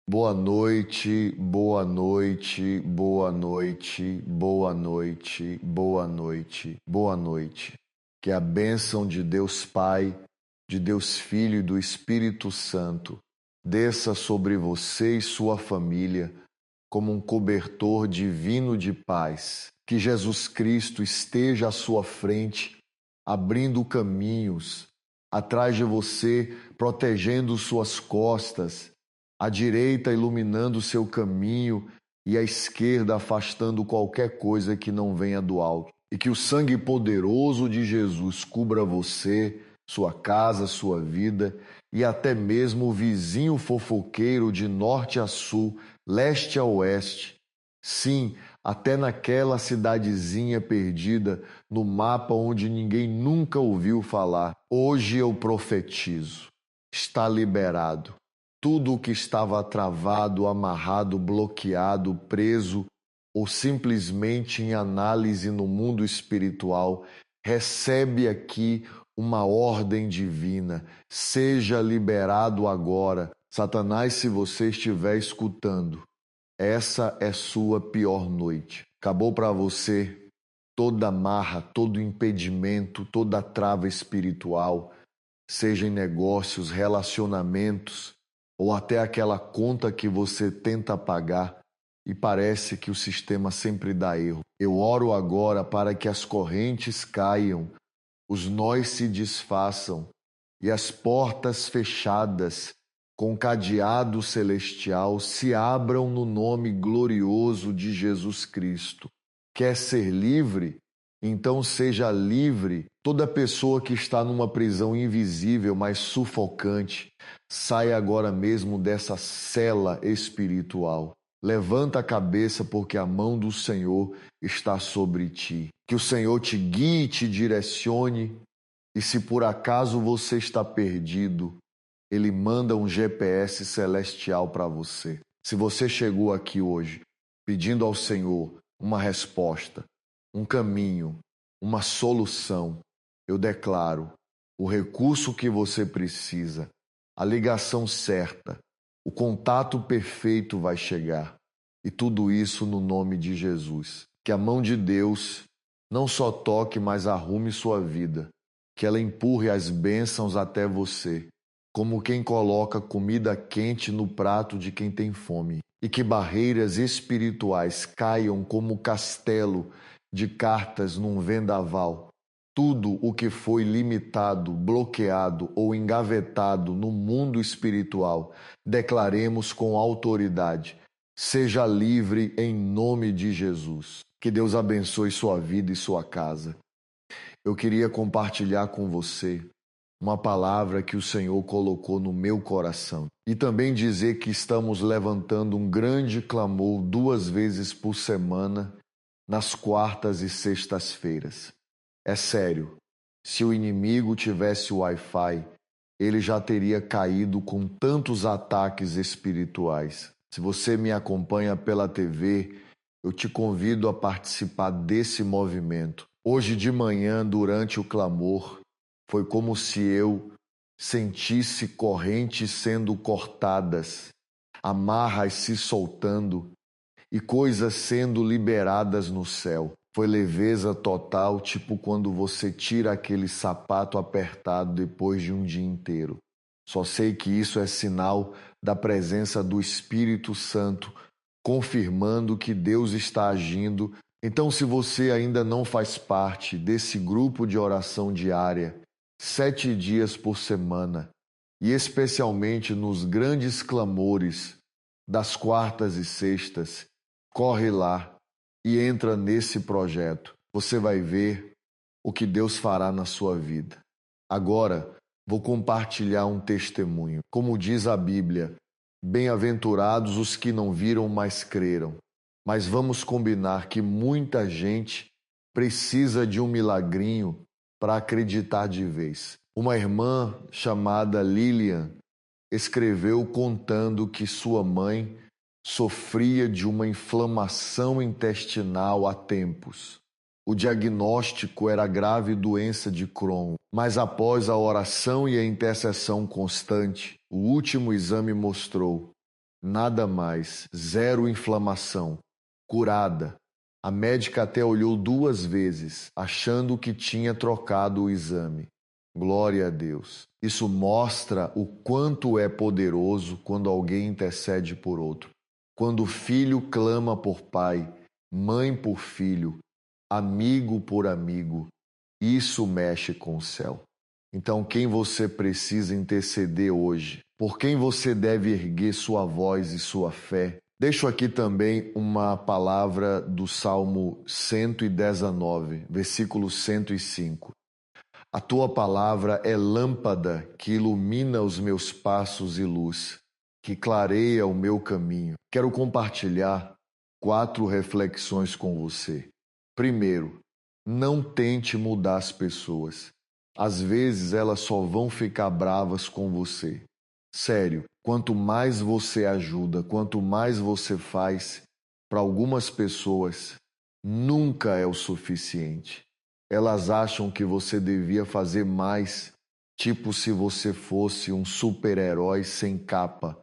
Boa noite, boa noite, boa noite, boa noite, boa noite, boa noite. Que a bênção de Deus Pai, de Deus Filho e do Espírito Santo desça sobre você e sua família como um cobertor divino de paz. Que Jesus Cristo esteja à sua frente, abrindo caminhos, atrás de você, protegendo suas costas, à direita iluminando o seu caminho e à esquerda afastando qualquer coisa que não venha do alto. E que o sangue poderoso de Jesus cubra você, sua casa, sua vida e até mesmo o vizinho fofoqueiro de norte a sul, leste a oeste. Sim, até naquela cidadezinha perdida no mapa onde ninguém nunca ouviu falar. Hoje eu profetizo. Está liberado. Tudo o que estava travado, amarrado, bloqueado, preso ou simplesmente em análise no mundo espiritual, recebe aqui uma ordem divina. Seja liberado agora. Satanás, se você estiver escutando, essa é sua pior noite. Acabou para você toda amarra, todo impedimento, toda trava espiritual, seja em negócios, relacionamentos, ou até aquela conta que você tenta pagar e parece que o sistema sempre dá erro. Eu oro agora para que as correntes caiam, os nós se desfaçam e as portas fechadas com cadeado celestial se abram no nome glorioso de Jesus Cristo. Quer ser livre? Então seja livre. Toda pessoa que está numa prisão invisível, mas sufocante, saia agora mesmo dessa cela espiritual. Levanta a cabeça porque a mão do Senhor está sobre ti. Que o Senhor te guie e te direcione. E se por acaso você está perdido, Ele manda um GPS celestial para você. Se você chegou aqui hoje pedindo ao Senhor uma resposta, um caminho, uma solução, eu declaro o recurso que você precisa, a ligação certa, o contato perfeito vai chegar. E tudo isso no nome de Jesus. Que a mão de Deus não só toque, mas arrume sua vida. Que ela empurre as bênçãos até você, como quem coloca comida quente no prato de quem tem fome. E que barreiras espirituais caiam como castelo de cartas num vendaval. Tudo o que foi limitado, bloqueado ou engavetado no mundo espiritual, declaremos com autoridade. Seja livre em nome de Jesus. Que Deus abençoe sua vida e sua casa. Eu queria compartilhar com você uma palavra que o Senhor colocou no meu coração. E também dizer que estamos levantando um grande clamor 2 vezes por semana, nas quartas e sextas-feiras. É sério, se o inimigo tivesse o Wi-Fi, ele já teria caído com tantos ataques espirituais. Se você me acompanha pela TV, eu te convido a participar desse movimento. Hoje de manhã, durante o clamor, foi como se eu sentisse correntes sendo cortadas, amarras se soltando e coisas sendo liberadas no céu. Foi leveza total, tipo quando você tira aquele sapato apertado depois de um dia inteiro. Só sei que isso é sinal da presença do Espírito Santo, confirmando que Deus está agindo. Então, se você ainda não faz parte desse grupo de oração diária, 7 dias por semana, e especialmente nos grandes clamores das quartas e sextas, corre lá e entra nesse projeto. Você vai ver o que Deus fará na sua vida. Agora, vou compartilhar um testemunho. Como diz a Bíblia, bem-aventurados os que não viram, mas creram. Mas vamos combinar que muita gente precisa de um milagrinho para acreditar de vez. Uma irmã chamada Lilian escreveu contando que sua mãe sofria de uma inflamação intestinal há tempos. O diagnóstico era a grave doença de Crohn, mas após a oração e a intercessão constante, o último exame mostrou nada mais, zero inflamação, curada. A médica até olhou 2 vezes, achando que tinha trocado o exame. Glória a Deus. Isso mostra o quanto é poderoso quando alguém intercede por outro. Quando o filho clama por pai, mãe por filho, amigo por amigo, isso mexe com o céu. Então, quem você precisa interceder hoje? Por quem você deve erguer sua voz e sua fé? Deixo aqui também uma palavra do Salmo 119, versículo 105. A tua palavra é lâmpada que ilumina os meus passos e luz, que clareia o meu caminho. Quero compartilhar 4 reflexões com você. Primeiro, não tente mudar as pessoas. Às vezes elas só vão ficar bravas com você. Sério, quanto mais você ajuda, quanto mais você faz para algumas pessoas, nunca é o suficiente. Elas acham que você devia fazer mais, tipo se você fosse um super-herói sem capa,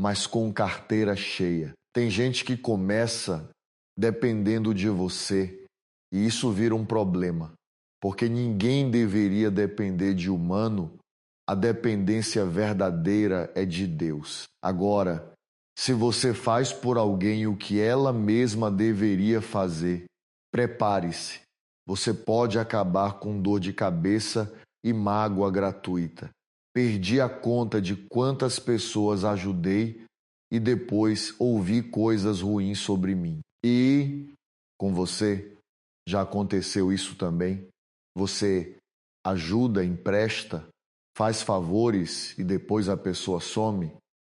mas com carteira cheia. Tem gente que começa dependendo de você e isso vira um problema, porque ninguém deveria depender de humano. A dependência verdadeira é de Deus. Agora, se você faz por alguém o que ela mesma deveria fazer, prepare-se. Você pode acabar com dor de cabeça e mágoa gratuita. Perdi a conta de quantas pessoas ajudei e depois ouvi coisas ruins sobre mim. E com você já aconteceu isso também? Você ajuda, empresta, faz favores e depois a pessoa some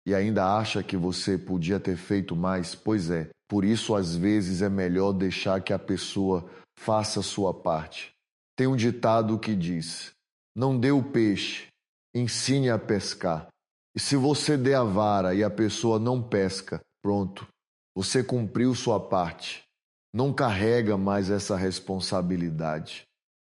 e ainda acha que você podia ter feito mais? Pois é, por isso às vezes é melhor deixar que a pessoa faça a sua parte. Tem um ditado que diz: não dê o peixe, ensine a pescar. E se você der a vara e a pessoa não pesca, pronto, você cumpriu sua parte. Não carrega mais essa responsabilidade.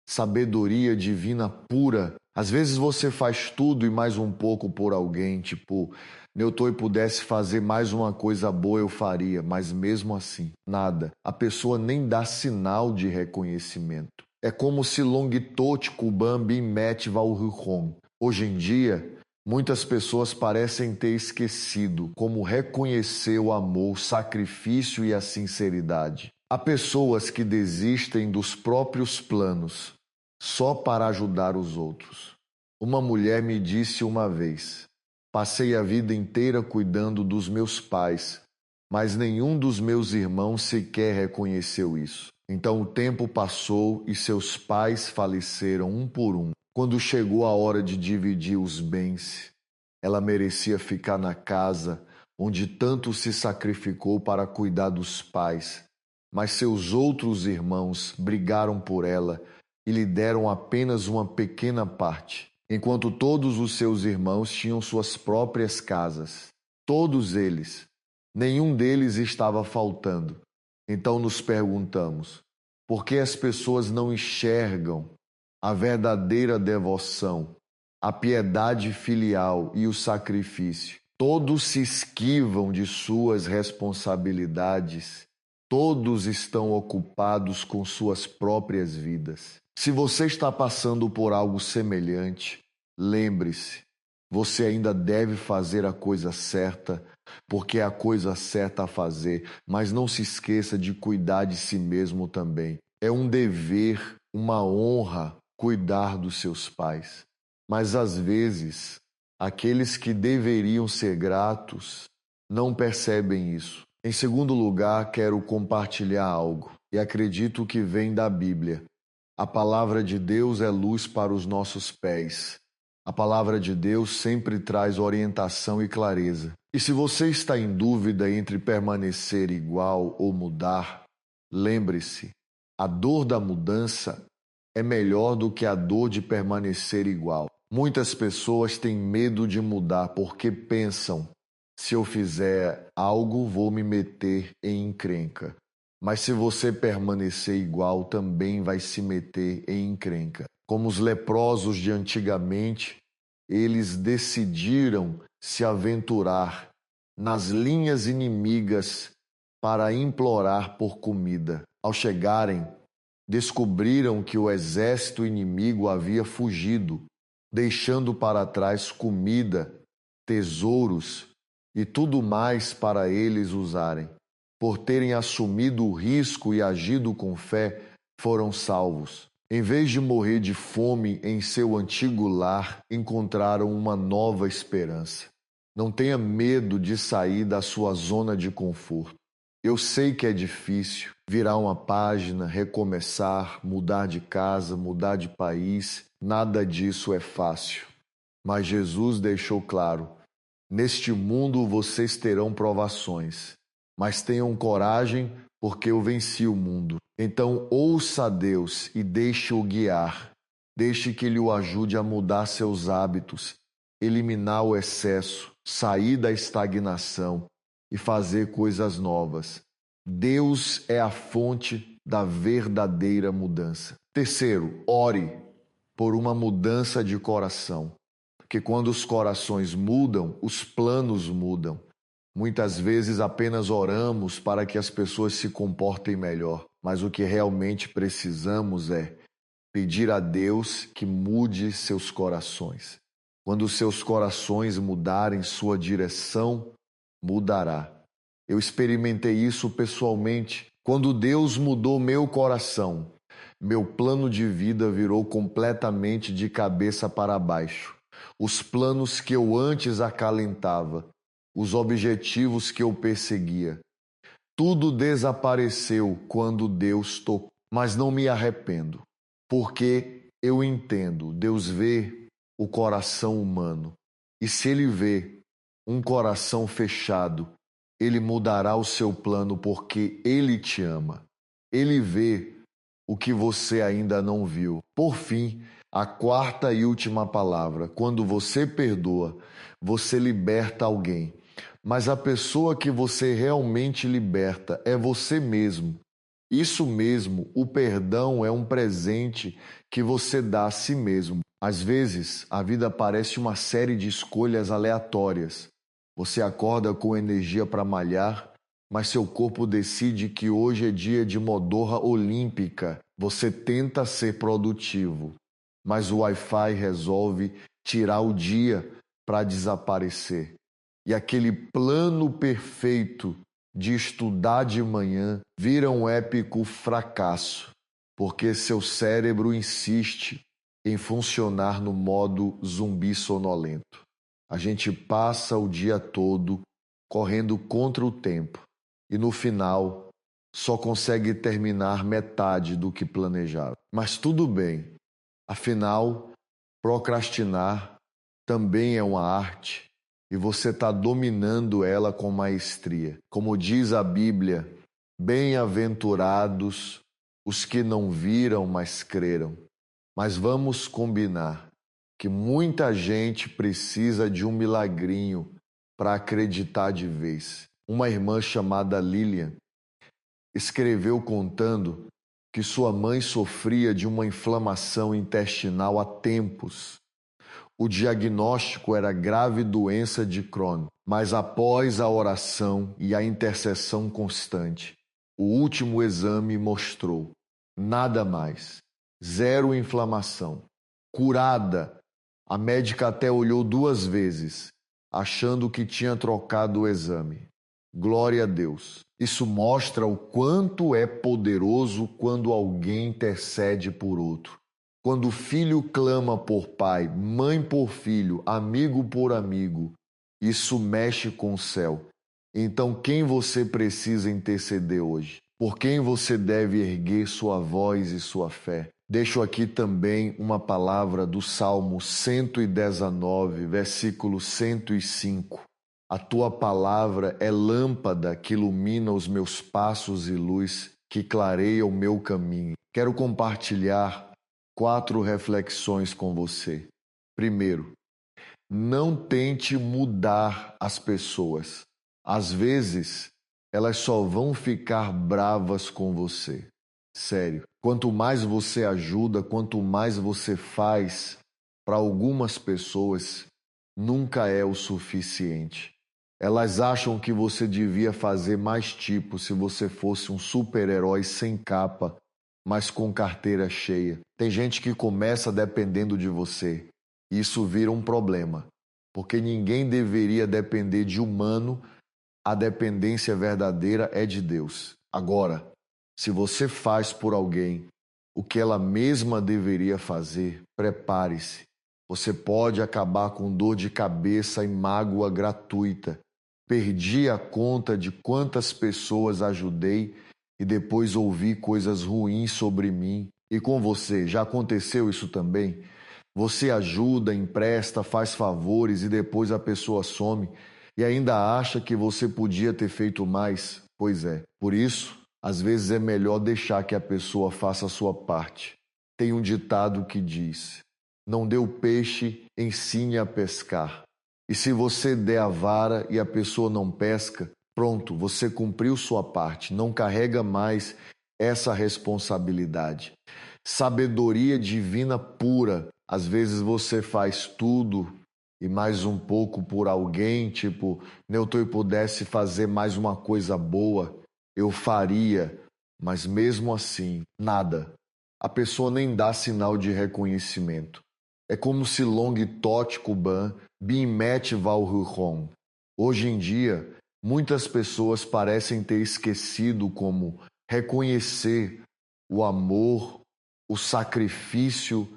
Sabedoria divina pura. Às vezes você faz tudo e mais um pouco por alguém, tipo, Newton pudesse fazer mais uma coisa boa eu faria, mas mesmo assim, nada. A pessoa nem dá sinal de reconhecimento. É como se Longtot Kubambi Met Valruchon. Hoje em dia, muitas pessoas parecem ter esquecido como reconhecer o amor, o sacrifício e a sinceridade. Há pessoas que desistem dos próprios planos só para ajudar os outros. Uma mulher me disse uma vez: passei a vida inteira cuidando dos meus pais, mas nenhum dos meus irmãos sequer reconheceu isso. Então o tempo passou e seus pais faleceram um por um. Quando chegou a hora de dividir os bens, ela merecia ficar na casa onde tanto se sacrificou para cuidar dos pais. Mas seus outros irmãos brigaram por ela e lhe deram apenas uma pequena parte, enquanto todos os seus irmãos tinham suas próprias casas. Todos eles, nenhum deles estava faltando. Então nos perguntamos, por que as pessoas não enxergam a verdadeira devoção, a piedade filial e o sacrifício? Todos se esquivam de suas responsabilidades. Todos estão ocupados com suas próprias vidas. Se você está passando por algo semelhante, lembre-se, você ainda deve fazer a coisa certa, porque é a coisa certa a fazer, mas não se esqueça de cuidar de si mesmo também. É um dever, uma honra cuidar dos seus pais. Mas às vezes, aqueles que deveriam ser gratos não percebem isso. Em segundo lugar, quero compartilhar algo, e acredito que vem da Bíblia. A palavra de Deus é luz para os nossos pés. A palavra de Deus sempre traz orientação e clareza. E se você está em dúvida entre permanecer igual ou mudar, lembre-se, a dor da mudança é melhor do que a dor de permanecer igual. Muitas pessoas têm medo de mudar porque pensam: se eu fizer algo, vou me meter em encrenca. Mas se você permanecer igual, também vai se meter em encrenca. Como os leprosos de antigamente, eles decidiram se aventurar nas linhas inimigas para implorar por comida. Ao chegarem, descobriram que o exército inimigo havia fugido, deixando para trás comida, tesouros e tudo mais para eles usarem. Por terem assumido o risco e agido com fé, foram salvos. Em vez de morrer de fome em seu antigo lar, encontraram uma nova esperança. Não tenha medo de sair da sua zona de conforto. Eu sei que é difícil virar uma página, recomeçar, mudar de casa, mudar de país. Nada disso é fácil. Mas Jesus deixou claro: neste mundo vocês terão provações, mas tenham coragem, porque eu venci o mundo. Então ouça a Deus e deixe-o guiar. Deixe que Ele o ajude a mudar seus hábitos, eliminar o excesso, sair da estagnação e fazer coisas novas. Deus é a fonte da verdadeira mudança. Terceiro, ore por uma mudança de coração. Porque quando os corações mudam, os planos mudam. Muitas vezes apenas oramos para que as pessoas se comportem melhor, mas o que realmente precisamos é pedir a Deus que mude seus corações. Quando seus corações mudarem, sua direção mudará. Eu experimentei isso pessoalmente. Quando Deus mudou meu coração, meu plano de vida virou completamente de cabeça para baixo. Os planos que eu antes acalentava, os objetivos que eu perseguia, tudo desapareceu quando Deus tocou. Mas não me arrependo, porque eu entendo, Deus vê o coração humano. E se Ele vê um coração fechado, Ele mudará o seu plano porque Ele te ama. Ele vê o que você ainda não viu. Por fim, a quarta e última palavra: quando você perdoa, você liberta alguém. Mas a pessoa que você realmente liberta é você mesmo. Isso mesmo, o perdão é um presente que você dá a si mesmo. Às vezes, a vida parece uma série de escolhas aleatórias. Você acorda com energia para malhar, mas seu corpo decide que hoje é dia de modorra olímpica. Você tenta ser produtivo, mas o Wi-Fi resolve tirar o dia para desaparecer. E aquele plano perfeito de estudar de manhã vira um épico fracasso, porque seu cérebro insiste em funcionar no modo zumbi sonolento. A gente passa o dia todo correndo contra o tempo e no final só consegue terminar metade do que planejava. Mas tudo bem, afinal, procrastinar também é uma arte e você está dominando ela com maestria. Como diz a Bíblia, bem-aventurados os que não viram, mas creram. Mas vamos combinar que muita gente precisa de um milagrinho para acreditar de vez. Uma irmã chamada Lilian escreveu contando que sua mãe sofria de uma inflamação intestinal há tempos. O diagnóstico era grave doença de Crohn, mas após a oração e a intercessão constante, o último exame mostrou nada mais, zero inflamação, curada. A médica até olhou 2 vezes, achando que tinha trocado o exame. Glória a Deus. Isso mostra o quanto é poderoso quando alguém intercede por outro. Quando o filho clama por pai, mãe por filho, amigo por amigo, isso mexe com o céu. Então, quem você precisa interceder hoje? Por quem você deve erguer sua voz e sua fé? Deixo aqui também uma palavra do Salmo 119, versículo 105. A tua palavra é lâmpada que ilumina os meus passos e luz que clareia o meu caminho. Quero compartilhar 4 reflexões com você. Primeiro, não tente mudar as pessoas. Às vezes, elas só vão ficar bravas com você. Sério. Quanto mais você ajuda, quanto mais você faz para algumas pessoas, nunca é o suficiente. Elas acham que você devia fazer mais tipo se você fosse um super-herói sem capa, mas com carteira cheia. Tem gente que começa dependendo de você. E isso vira um problema, porque ninguém deveria depender de humano. A dependência verdadeira é de Deus. Agora, se você faz por alguém o que ela mesma deveria fazer, prepare-se. Você pode acabar com dor de cabeça e mágoa gratuita. Perdi a conta de quantas pessoas ajudei e depois ouvi coisas ruins sobre mim. E com você, já aconteceu isso também? Você ajuda, empresta, faz favores e depois a pessoa some e ainda acha que você podia ter feito mais? Pois é. Por isso, às vezes é melhor deixar que a pessoa faça a sua parte. Tem um ditado que diz: não dê o peixe, ensine a pescar. E se você der a vara e a pessoa não pesca, pronto, você cumpriu sua parte, não carrega mais essa responsabilidade. Sabedoria divina pura. Às vezes você faz tudo e mais um pouco por alguém, tipo, Newton, eu pudesse fazer mais uma coisa boa, eu faria, mas mesmo assim, nada. A pessoa nem dá sinal de reconhecimento. É como se Long Tot Kuban, Bin Met Val Huron. Hoje em dia, muitas pessoas parecem ter esquecido como reconhecer o amor, o sacrifício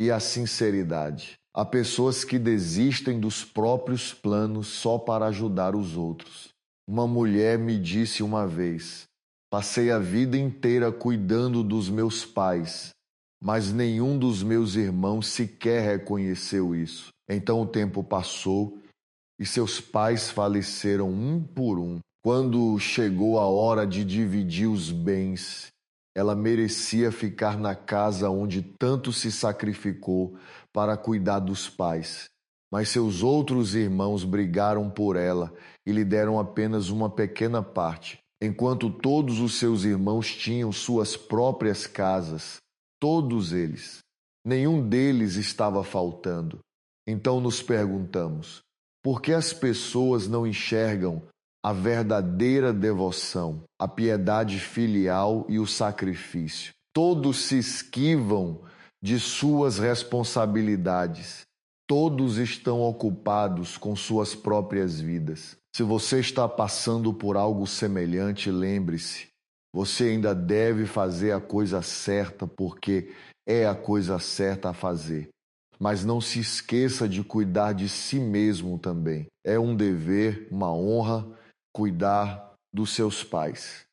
e a sinceridade. Há pessoas que desistem dos próprios planos só para ajudar os outros. Uma mulher me disse uma vez: passei a vida inteira cuidando dos meus pais, mas nenhum dos meus irmãos sequer reconheceu isso. Então o tempo passou e seus pais faleceram um por um. Quando chegou a hora de dividir os bens, ela merecia ficar na casa onde tanto se sacrificou para cuidar dos pais. Mas seus outros irmãos brigaram por ela e lhe deram apenas uma pequena parte, enquanto todos os seus irmãos tinham suas próprias casas. Todos eles. Nenhum deles estava faltando. Então nos perguntamos: por que as pessoas não enxergam a verdadeira devoção, a piedade filial e o sacrifício? Todos se esquivam de suas responsabilidades. Todos estão ocupados com suas próprias vidas. Se você está passando por algo semelhante, lembre-se, você ainda deve fazer a coisa certa porque é a coisa certa a fazer. Mas não se esqueça de cuidar de si mesmo também. É um dever, uma honra, cuidar dos seus pais.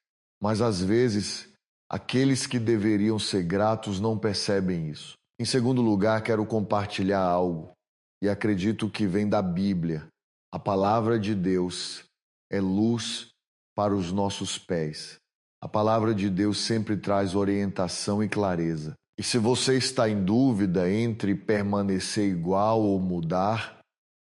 Mas às vezes, aqueles que deveriam ser gratos não percebem isso. Em segundo lugar, quero compartilhar algo, e acredito que vem da Bíblia. A palavra de Deus é luz para os nossos pés. A palavra de Deus sempre traz orientação e clareza. E se você está em dúvida entre permanecer igual ou mudar,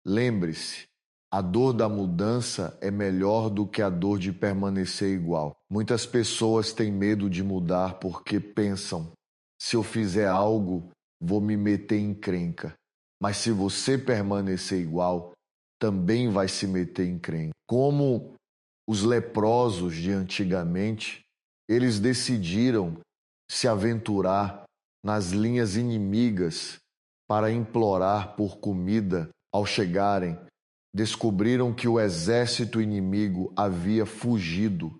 lembre-se, a dor da mudança é melhor do que a dor de permanecer igual. Muitas pessoas têm medo de mudar porque pensam: se eu fizer algo, vou me meter em encrenca. Mas se você permanecer igual, também vai se meter em encrenca. Como os leprosos de antigamente, eles decidiram se aventurar nas linhas inimigas para implorar por comida. Ao chegarem, descobriram que o exército inimigo havia fugido,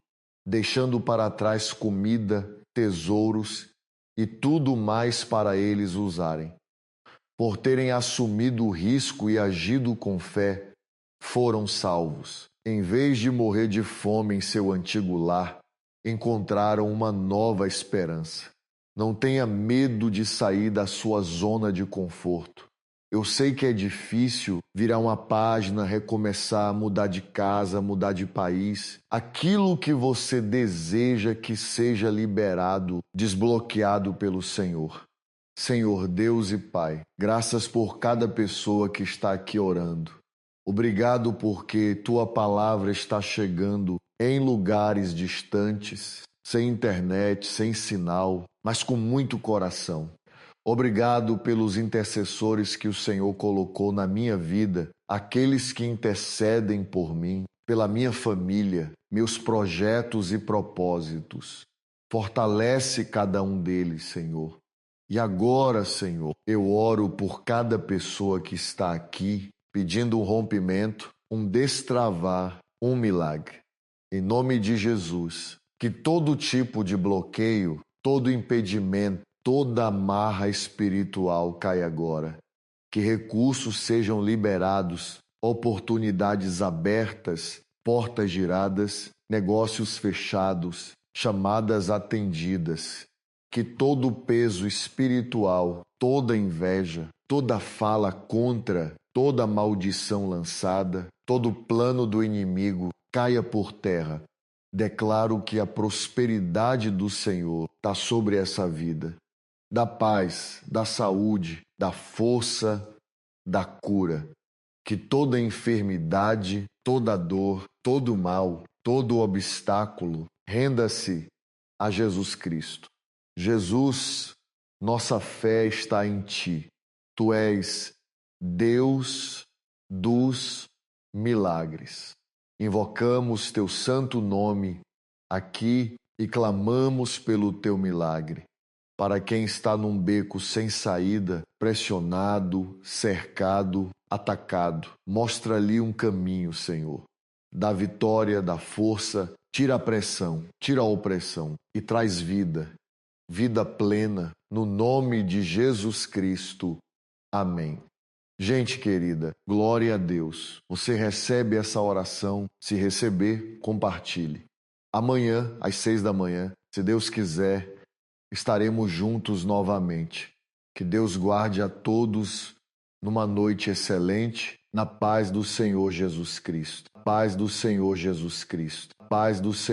deixando para trás comida, tesouros e tudo mais para eles usarem. Por terem assumido o risco e agido com fé, foram salvos. Em vez de morrer de fome em seu antigo lar, encontraram uma nova esperança. Não tenha medo de sair da sua zona de conforto. Eu sei que é difícil virar uma página, recomeçar, mudar de casa, mudar de país. Aquilo que você deseja que seja liberado, desbloqueado pelo Senhor. Senhor Deus e Pai, graças por cada pessoa que está aqui orando. Obrigado porque Tua palavra está chegando em lugares distantes, sem internet, sem sinal, mas com muito coração. Obrigado pelos intercessores que o Senhor colocou na minha vida, aqueles que intercedem por mim. pela minha família, meus projetos e propósitos. Fortalece cada um deles, Senhor. E agora, Senhor, eu oro por cada pessoa que está aqui pedindo um rompimento, um destravar, um milagre. Em nome de Jesus, que todo tipo de bloqueio, todo impedimento, toda amarra espiritual caia agora. Que recursos sejam liberados, oportunidades abertas, portas giradas, negócios fechados, chamadas atendidas. Que todo o peso espiritual, toda inveja, toda fala contra, toda maldição lançada, todo plano do inimigo caia por terra. Declaro que a prosperidade do Senhor está sobre essa vida, da paz, da saúde, da força, da cura. Que toda enfermidade, toda dor, todo mal, todo obstáculo renda-se a Jesus Cristo. Jesus, nossa fé está em Ti. Tu és Deus dos milagres. Invocamos Teu santo nome aqui e clamamos pelo Teu milagre. Para quem está num beco sem saída, pressionado, cercado, atacado, mostra-lhe um caminho, Senhor. Dá vitória, dá força, tira a pressão, tira a opressão e traz vida. Vida plena, no nome de Jesus Cristo. Amém. Gente querida, glória a Deus. Você recebe essa oração? Se receber, compartilhe. Amanhã, às 6 da manhã, se Deus quiser, estaremos juntos novamente. Que Deus guarde a todos numa noite excelente, na paz do Senhor Jesus Cristo. Paz do Senhor Jesus Cristo. Paz do Senhor.